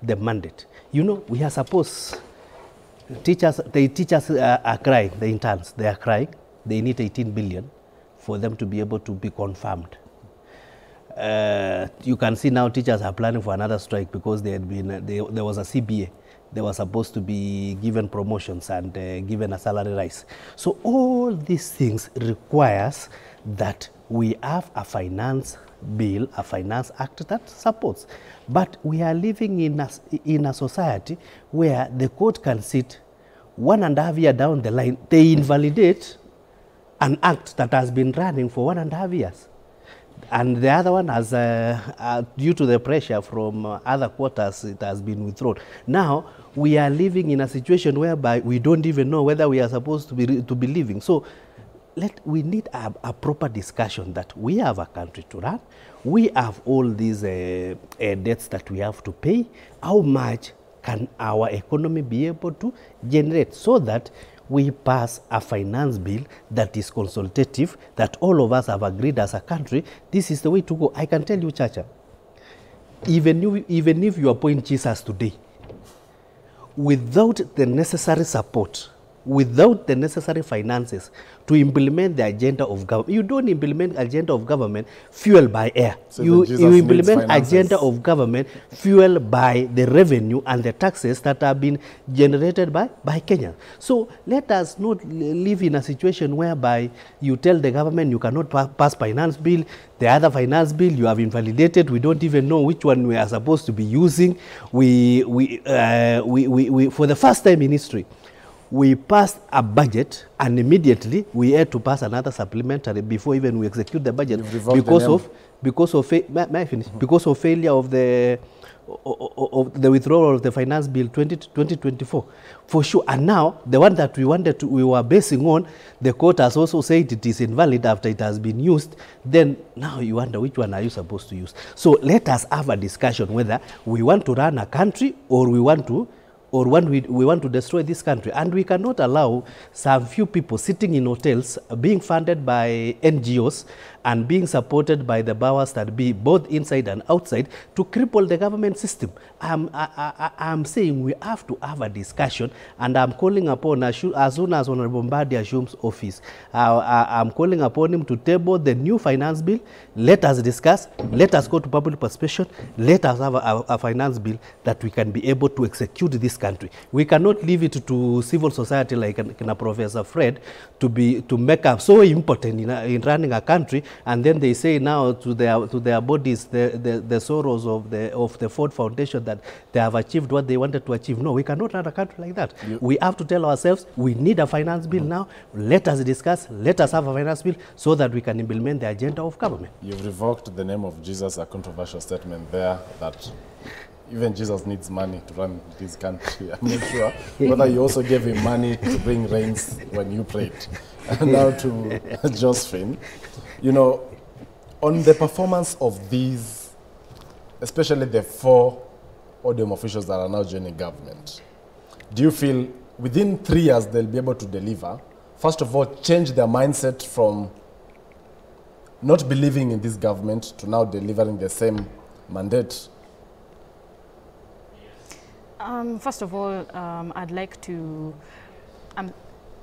the mandate. You know, we are supposed, teachers are crying, the interns, they are crying. They need 18 billion for them to be able to be confirmed. You can see now teachers are planning for another strike because there was a CBA. They were supposed to be given promotions and given a salary rise. So all these things requires that we have a finance bill, a finance act that supports. But we are living in a society where the court can sit 1.5 years down the line, they invalidate an act that has been running for 1.5 years. And the other one has, due to the pressure from other quarters, it has been withdrawn. Now, we are living in a situation whereby we don't even know whether we are supposed to be living. So, we need a proper discussion that we have a country to run. We have all these debts that we have to pay. How much can our economy be able to generate so that we pass a finance bill that is consultative, that all of us have agreed as a country, this is the way to go. I can tell you, Chacha, even if you appoint Jesus today, without the necessary support, without the necessary finances to implement the agenda of government, you don't implement agenda of government fueled by air. So you implement agenda of government fueled by the revenue and the taxes that have been generated by Kenya. So let us not live in a situation whereby you tell the government you cannot pass finance bill, the other finance bill you have invalidated, we don't even know which one we are supposed to be using. We for the first time in history, we passed a budget and immediately we had to pass another supplementary before even we execute the budget because of failure of the withdrawal of the finance bill 2024 for sure. And now the one that we were basing on, the court has also said it is invalid after it has been used. Then now you wonder which one are you supposed to use. So let us have a discussion whether we want to run a country or we want to destroy this country. And we cannot allow some few people sitting in hotels being funded by NGOs and being supported by the powers that be, both inside and outside, to cripple the government system. I'm saying we have to have a discussion, and I'm calling upon, as soon as Honorable Mbadi assumes office, I'm calling upon him to table the new finance bill. Let us discuss, let us go to public participation, let us have a finance bill that we can be able to execute this country. We cannot leave it to civil society like Professor Fred to make up so important in running a country, and then they say now to their bodies the sorrows of the Ford Foundation that they have achieved what they wanted to achieve. No, we cannot run a country like that. We have to tell ourselves we need a finance bill now. Let us discuss. Let us have a finance bill so that we can implement the agenda of government. You've revoked the name of Jesus, a controversial statement there that even Jesus needs money to run this country. I'm not sure whether you also gave him money to bring rains when you prayed. And now to Josephine, you know, on the performance of these, especially the 4 ODM officials that are now joining government, do you feel within 3 years they'll be able to deliver? First of all, change their mindset from not believing in this government to now delivering the same mandate? First of all, I'd like to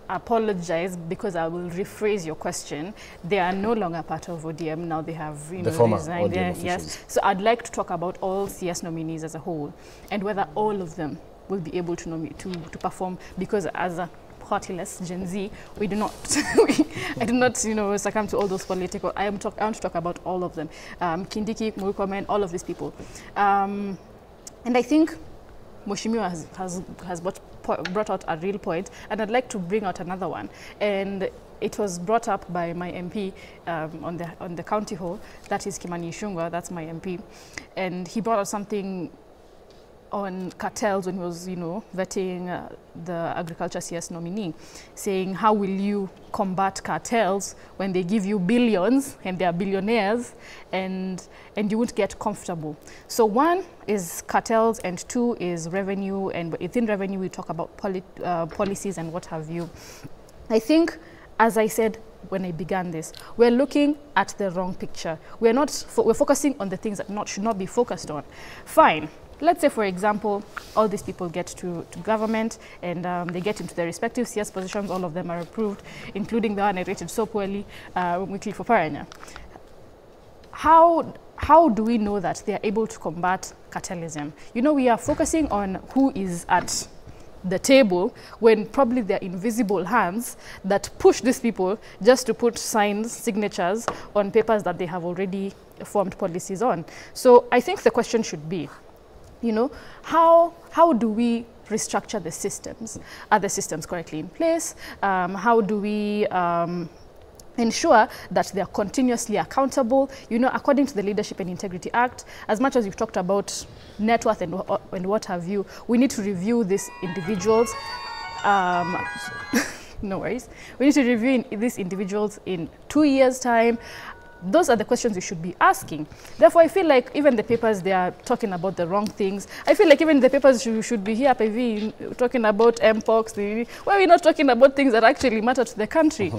apologize because I will rephrase your question. They are no longer part of ODM. Now they have resigned there. Yes. So I'd like to talk about all CS nominees as a whole and whether all of them will be able to perform, because as a party-less Gen Z, we do not, I do not, succumb to all those political. I want to talk about all of them. Kindiki, Murkomen, all of these people. And I think Mheshimiwa has brought out a real point, and I'd like to bring out another one. And it was brought up by my MP on the county hall. That is Kimani Ichung'wah, that's my MP. And he brought out something on cartels when he was, vetting the agriculture CS nominee, saying, how will you combat cartels when they give you billions and they are billionaires and you won't get comfortable? So 1 is cartels and 2 is revenue, and within revenue we talk about policies and what have you. I think, as I said when I began this, we're looking at the wrong picture. We're focusing on the things that should not be focused on. Fine. let's say, for example, all these people get to government and they get into their respective CS positions. All of them are approved, including the one I rated so poorly, Wycliffe Oparanya. How do we know that they are able to combat cartelism? You know, we are focusing on who is at the table when probably they're invisible hands that push these people just to put signs, signatures on papers that they have already formed policies on. So I think the question should be, you know, how do we restructure the systems? Are the systems correctly in place? How do we ensure that they are continuously accountable? You know, according to the Leadership and Integrity Act, as much as you've talked about net worth and what have you, we need to review these individuals. No worries. We need to review these individuals in 2 years' time. Those are the questions we should be asking. Therefore, I feel like even the papers, they are talking about the wrong things. I feel like even the papers should be here talking about MPOX, why are we not talking about things that actually matter to the country?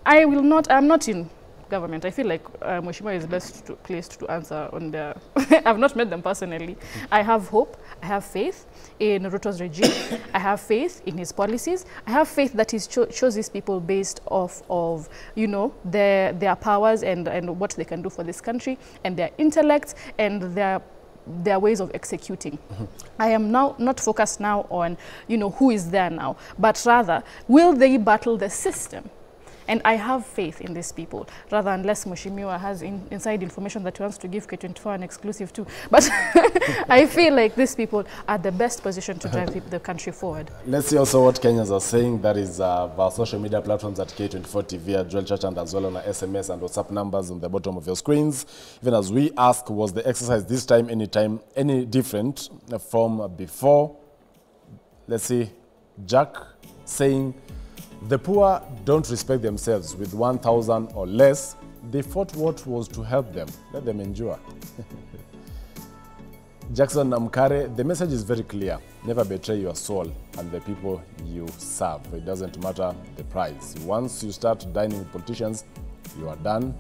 I'm not in government. I feel like Mheshimiwa is best placed to answer on the... I've not met them personally. I have hope, I have faith in Ruto's regime. I have faith in his policies. I have faith that he chooses people based off of, you know, their powers and what they can do for this country, and their intellects and their ways of executing. I am now not focused now on, you know, who is there now, but rather, will they battle the system? And I have faith in these people, rather unless Mheshimiwa has inside information that he wants to give K24 an exclusive to. But I feel like these people are the best position to drive the country forward. Let's see also what Kenyans are saying. That is our social media platforms at K24TV, at Joel Church, and as well on our SMS and WhatsApp numbers on the bottom of your screens. Even as we ask, was the exercise this time any different from before? Let's see, Jack saying, the poor don't respect themselves. With 1,000 or less, they fought what was to help them. Let them endure. Jackson Namkare, the message is very clear. Never betray your soul and the people you serve. It doesn't matter the price. Once you start dining with politicians, you are done.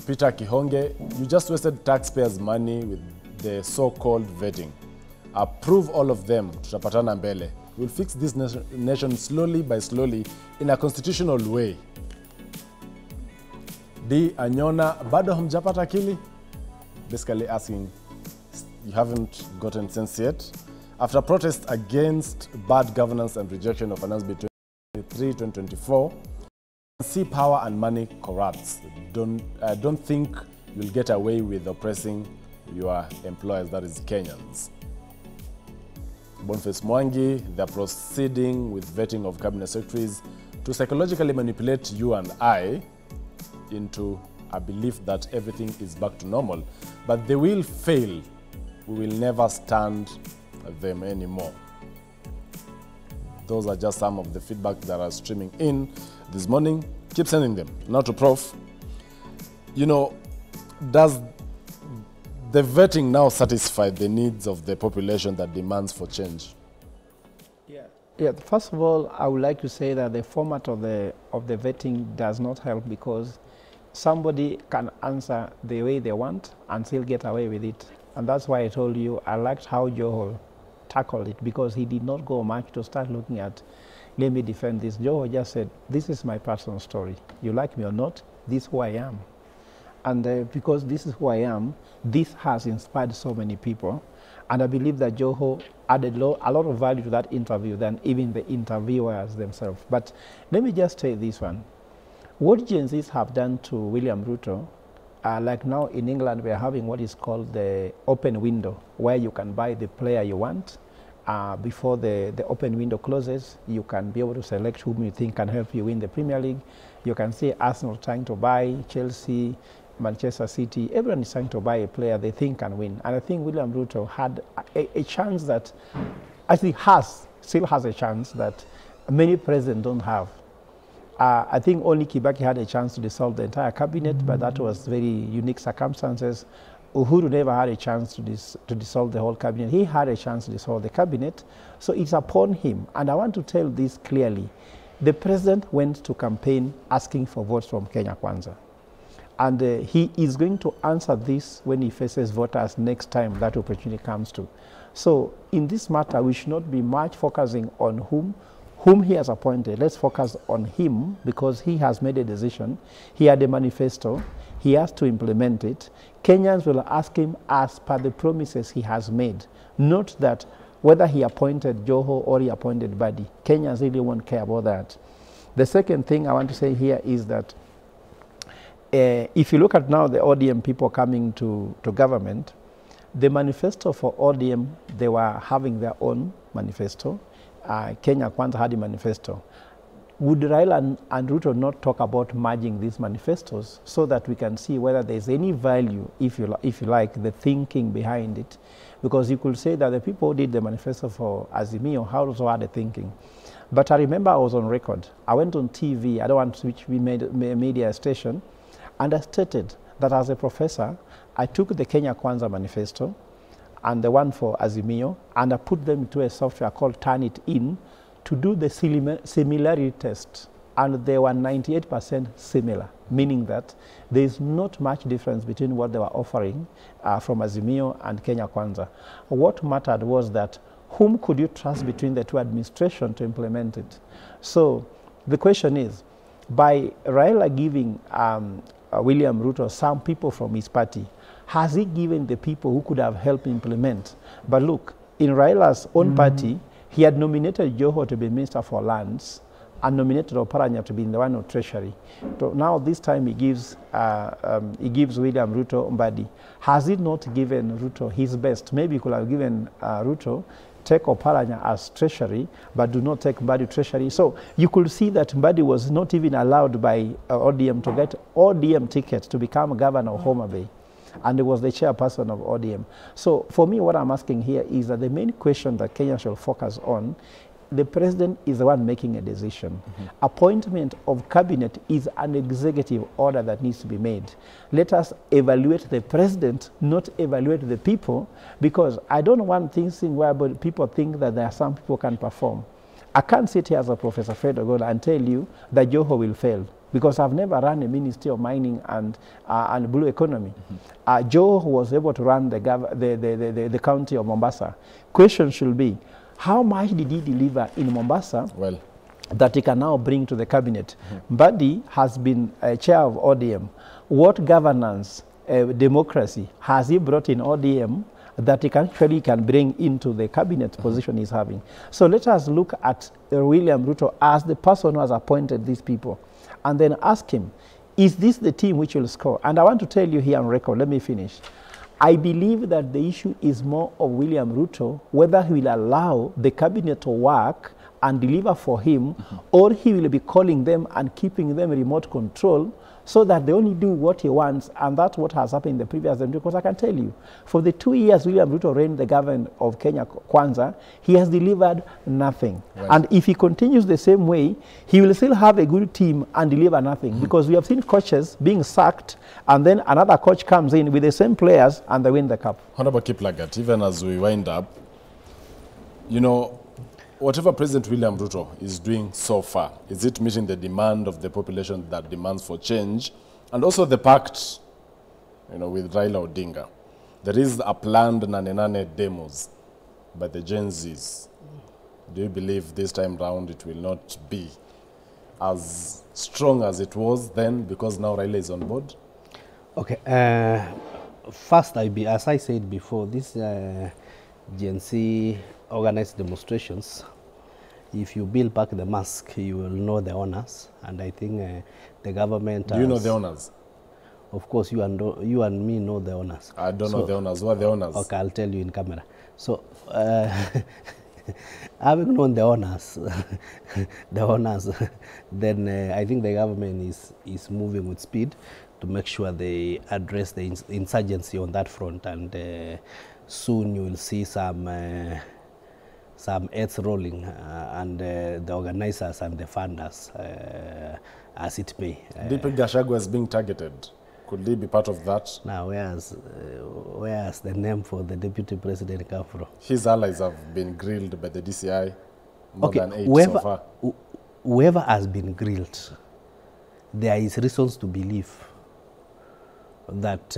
Peter Kihonge, you just wasted taxpayers' money with the so-called vetting. Approve all of them. Tutapatana mbele. We'll fix this nation slowly by slowly in a constitutional way. D. Anyona, bado hamjapata akili? Basically asking, you haven't gotten sense yet. After protests against bad governance and rejection of finance bill 2023-2024, see power and money corrupts. Don't think you'll get away with oppressing your employers, that is Kenyans. Boniface Mwangi, they're proceeding with vetting of cabinet secretaries to psychologically manipulate you and I into a belief that everything is back to normal. But they will fail. We will never stand them anymore. Those are just some of the feedback that are streaming in this morning. Keep sending them. Now to Prof. You know, does the vetting now satisfy the needs of the population that demands for change? Yeah. First of all, I would like to say that the format of the vetting does not help, because somebody can answer the way they want and still get away with it. And that's why I told you I liked how Joho tackled it, because he did not go much to start looking at, let me defend this. Joho just said, this is my personal story. You like me or not, this is who I am. And because this is who I am, this has inspired so many people. And I believe that Joho added a lot of value to that interview than even the interviewers themselves. But let me just say this one. What Gen Zs have done to William Ruto, like now in England, we are having what is called the open window, where you can buy the player you want. Before the open window closes, you can be able to select whom you think can help you win the Premier League. You can see Arsenal trying to buy, Chelsea, Manchester City, everyone is trying to buy a player they think can win. And I think William Ruto had a chance that actually still has a chance that many presidents don't have. I think only Kibaki had a chance to dissolve the entire cabinet, but that was very unique circumstances. Uhuru never had a chance to dissolve the whole cabinet. He had a chance to dissolve the cabinet, so it's upon him. And I want to tell this clearly. The president went to campaign asking for votes from Kenya Kwanza. And he is going to answer this when he faces voters next time that opportunity comes to. So in this matter, we should not be much focusing on whom he has appointed. Let's focus on him, because he has made a decision. He had a manifesto. He has to implement it. Kenyans will ask him as per the promises he has made, not that whether he appointed Joho or he appointed Badi. Kenyans really won't care about that. The second thing I want to say here is that if you look at now the ODM people coming to government, the manifesto for ODM, they were having their own manifesto. Kenya Kwanza had a manifesto. Would Raila and Ruto not talk about merging these manifestos so that we can see whether there's any value, if you like, the thinking behind it? Because you could say that the people who did the manifesto for Azimio also had a thinking. But I remember I was on record. I went on TV, I don't want to switch media station, and I stated that as a professor, I took the Kenya Kwanza manifesto and the one for Azimio, and I put them into a software called Turn It In to do the similarity test. And they were 98% similar, meaning that there is not much difference between what they were offering from Azimio and Kenya Kwanza. What mattered was that whom could you trust between the two administrations to implement it? So the question is, by Raila giving William Ruto some people from his party, has he given the people who could have helped implement? But look, in Raila's own party, he had nominated Joho to be Minister for Lands and nominated Oparanya to be in the one of Treasury. So now this time he gives William Ruto Mbadi. Has he not given Ruto his best? Maybe he could have given Ruto, take Oparanya as Treasury, but do not take Mbadi Treasury. So you could see that Mbadi was not even allowed by ODM to get ODM ticket to become governor of Homa Bay. And he was the chairperson of ODM. So for me, what I'm asking here is that the main question that Kenya should focus on, the president is the one making a decision. Appointment of cabinet is an executive order that needs to be made. Let us evaluate the president, not evaluate the people, because I don't want things where people think that there are some people who can perform. I can't sit here as a Professor Fred Ogola and tell you that Joho will fail, because I've never run a Ministry of Mining and Blue Economy. Joho was able to run the county of Mombasa. Question should be, how much did he deliver in Mombasa that he can now bring to the cabinet? Mbadi has been chair of ODM. What governance, democracy has he brought in ODM that he actually can bring into the cabinet position he's having? So let us look at William Ruto as the person who has appointed these people, and then ask him, is this the team which will score? And I want to tell you here on record, let me finish. I believe that the issue is more of William Ruto, whether he will allow the cabinet to work and deliver for him, or he will be calling them and keeping them remote control so that they only do what he wants. And that's what has happened in the previous time. Because I can tell you, for the 2 years William Ruto reigned the government of Kenya Kwanza, he has delivered nothing. And if he continues the same way, he will still have a good team and deliver nothing. Because we have seen coaches being sacked, and then another coach comes in with the same players and they win the cup. Honorable Kiplagat, even as we wind up, you know, whatever President William Ruto is doing so far, is it meeting the demand of the population that demands for change? And also the pact, you know, with Raila Odinga. There is a planned Nane demos by the Gen Zs. Do you believe this time round it will not be as strong as it was then, because now Raila is on board? Okay. First, as I said before, this Gen Z organized demonstrations, if you build back the mask, you will know the owners. And I think the government... Do you know the owners? Of course, you and me know the owners. I don't know the owners. Who are the owners? Okay, I'll tell you in camera. So, having known the owners, then I think the government is moving with speed to make sure they address the insurgency on that front. And soon you will see some heads rolling, and the organizers and the funders, as it may. DP Gachagua is being targeted. Could he be part of that? Now, where's the name for the deputy president come from? His allies have been grilled by the DCI, more than 8 so far. Whoever has been grilled, there is reasons to believe that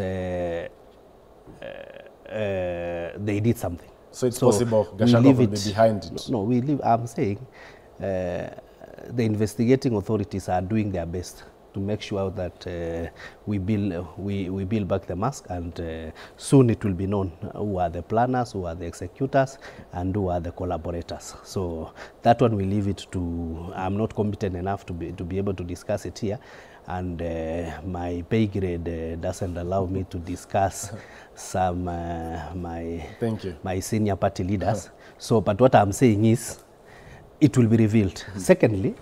they did something. So it's possible Gachagua will be behind it? No, I'm saying the investigating authorities are doing their best to make sure that we build back the mask, and soon it will be known who are the planners, who are the executors, and who are the collaborators. So that one we leave it to, I'm not competent enough to be able to discuss it here, and my pay grade doesn't allow me to discuss some my senior party leaders. So, but what I'm saying is, it will be revealed. Secondly,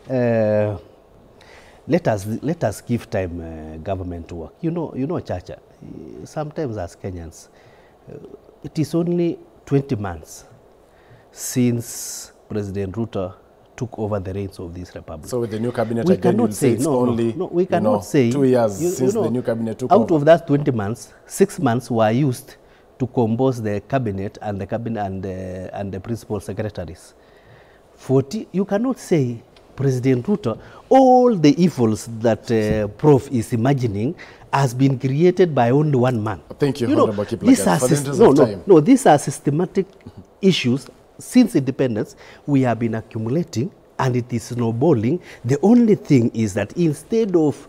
let us give time government to work. You know, Chacha, sometimes as Kenyans, it is only 20 months since President Ruto took over the reins of this republic. So with the new cabinet we again, cannot say, it's only we cannot say 2 years since the new cabinet took over. Out of that 20 months, 6 months were used to compose the cabinet and the principal secretaries. 40, you cannot say President Ruto, all the evils that Prof is imagining has been created by only one man. Thank you, Honorable these are these are systematic issues. Since independence, we have been accumulating, and it is snowballing. The only thing is that instead of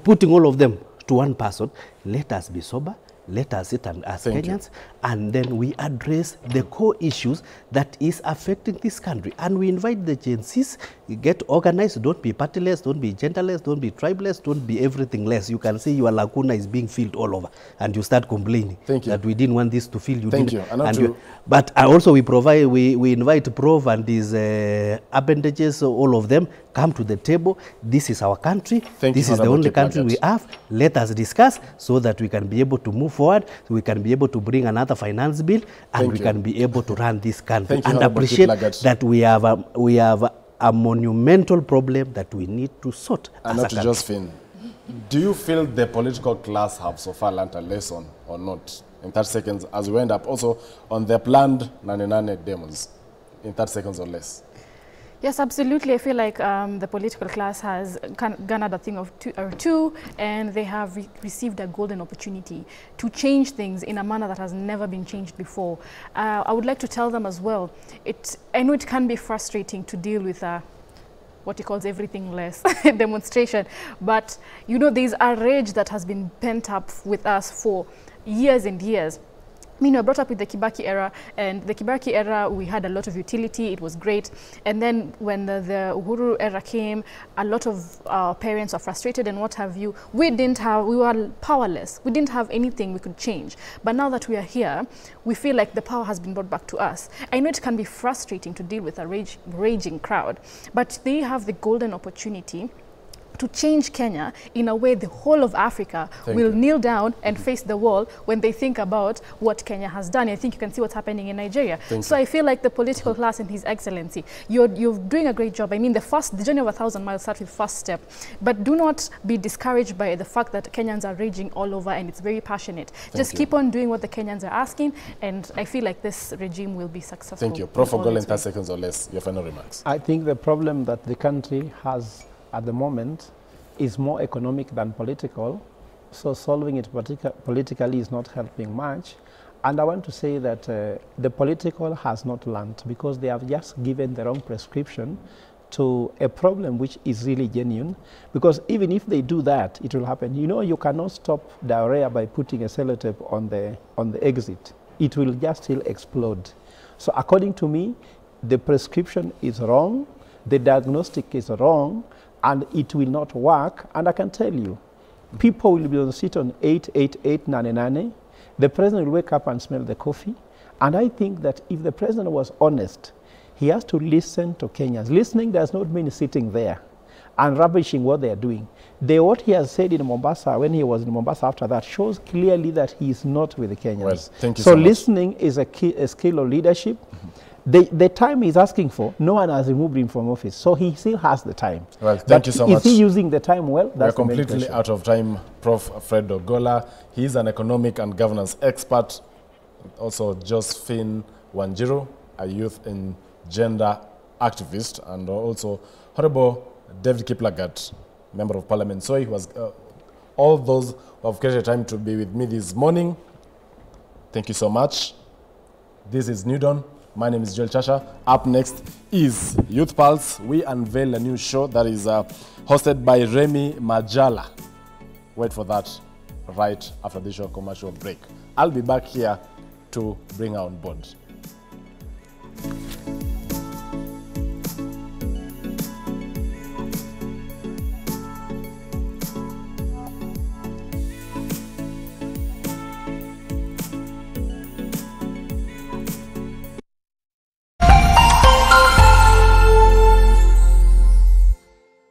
putting all of them to one person, let us be sober. Let us sit and as Kenyans, and then we address the core issues that is affecting this country. And we invite the Gen Zs, get organized, don't be partyless, don't be genderless, don't be tribeless, don't be everything less. You can see your lacuna is being filled all over, and you start complaining that we didn't want this to fill. But also we invite Prof and his appendages, all of them, come to the table. This is our country. This is the only country we have. Let us discuss so that we can be able to move forward, so we can be able to bring another finance bill, and we can be able to run this country and appreciate that we have a monumental problem that we need to sort. And not to Josephine, do you feel the political class have so far learned a lesson or not? In 30 seconds, as we end up also on the planned 99 demos, in 30 seconds or less. Yes, absolutely. I feel like the political class has garnered a thing or two, and they have received a golden opportunity to change things in a manner that has never been changed before. I would like to tell them as well, I know it can be frustrating to deal with what he calls everything less demonstration, but you know, there's a rage that has been pent up with us for years and years. I mean, we were brought up with the Kibaki era, and the Kibaki era, we had a lot of utility, it was great. And then when the Uhuru era came, a lot of our parents are frustrated and what have you. We were powerless. We didn't have anything we could change. But now that we are here, we feel like the power has been brought back to us. I know it can be frustrating to deal with a raging crowd, but they have the golden opportunity to change Kenya in a way the whole of Africa will kneel down and face the wall when they think about what Kenya has done. I think you can see what's happening in Nigeria. So I feel like the political class and His Excellency, you're doing a great job. I mean, the journey of 1,000 miles starts with first step, but do not be discouraged by the fact that Kenyans are raging all over and it's very passionate. Just keep on doing what the Kenyans are asking, and I feel like this regime will be successful. Thank you. Prof. Ogol, in 30 seconds or less, your final remarks. I think the problem that the country has at the moment is more economic than political, so solving it politically is not helping much. And I want to say that the political has not learned, because they have just given the wrong prescription to a problem which is really genuine, because even if they do that, it will happen. You know, you cannot stop diarrhea by putting a sellotape on the exit. It will just still explode. So according to me, the prescription is wrong, the diagnostic is wrong, and it will not work. And I can tell you, people will be on the seat on 88899. The president will wake up and smell the coffee. And I think that if the president was honest, he has to listen to Kenyans. Listening does not mean sitting there and rubbishing what they are doing. What he has said in Mombasa, when he was in Mombasa after that, shows clearly that he is not with the Kenyans. Well, thank you so much. Listening is a skill of leadership. The time he's asking for, no one has removed him from office, so he still has the time. Well, thank you so much. Is he using the time well? We're completely out of time. Prof. Fred Ogola, he's an economic and governance expert. Also, Josephine Wanjiru, a youth and gender activist, and also Honorable David Kiplagat, Member of Parliament. So he was all those who have created time to be with me this morning. Thank you so much. This is New Dawn. My name is Joel Chasha. Up next is Youth Pulse. We unveil a new show that is hosted by Remy Majala. Wait for that right after the show commercial break. I'll be back here to bring her on board.